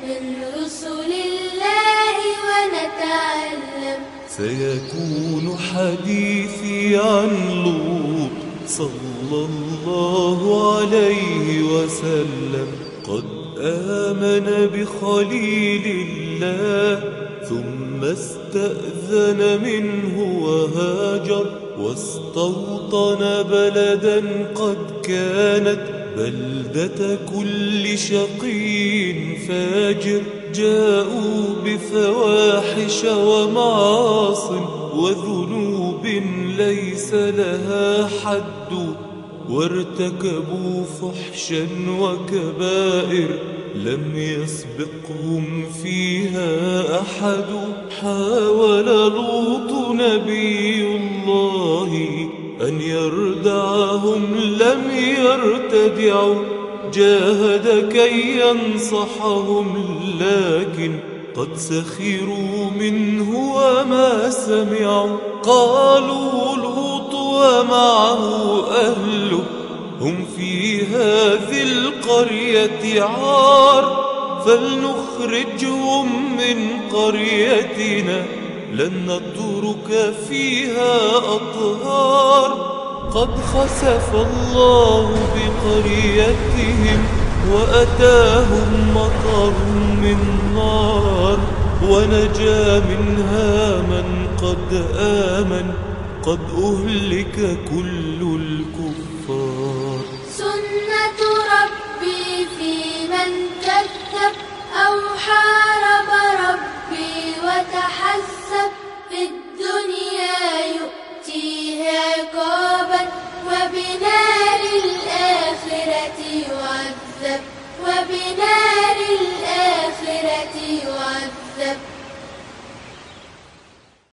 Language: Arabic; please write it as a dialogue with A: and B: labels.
A: من رسل الله ونتعلم.
B: سيكون حديثي عن لوط صلى الله عليه وسلم. قد آمن بخليل الله ثم استأذن منه وهاجر، واستوطن بلدا قد كانت بلدة كل شقي فاجر. جاءوا بفواحش ومعاص وذنوب ليس لها حد، وارتكبوا فحشا وكبائر لم يسبقهم فيها أحد. حاول لوط نبي الله أن يردعهم لم يرتدعوا، جاهد كي ينصحهم لكن قد سخروا منه وما سمعوا. قالوا لوط ومعه أهله هم في هذه القرية عار، فلنخرجهم من قريتنا لن نترك فيها أطهار. قد خسف الله بقريتهم وأتاهم مطر من نار، ونجا منها من قد آمن، قد أهلك كل الكفار.
A: سنة ربي في من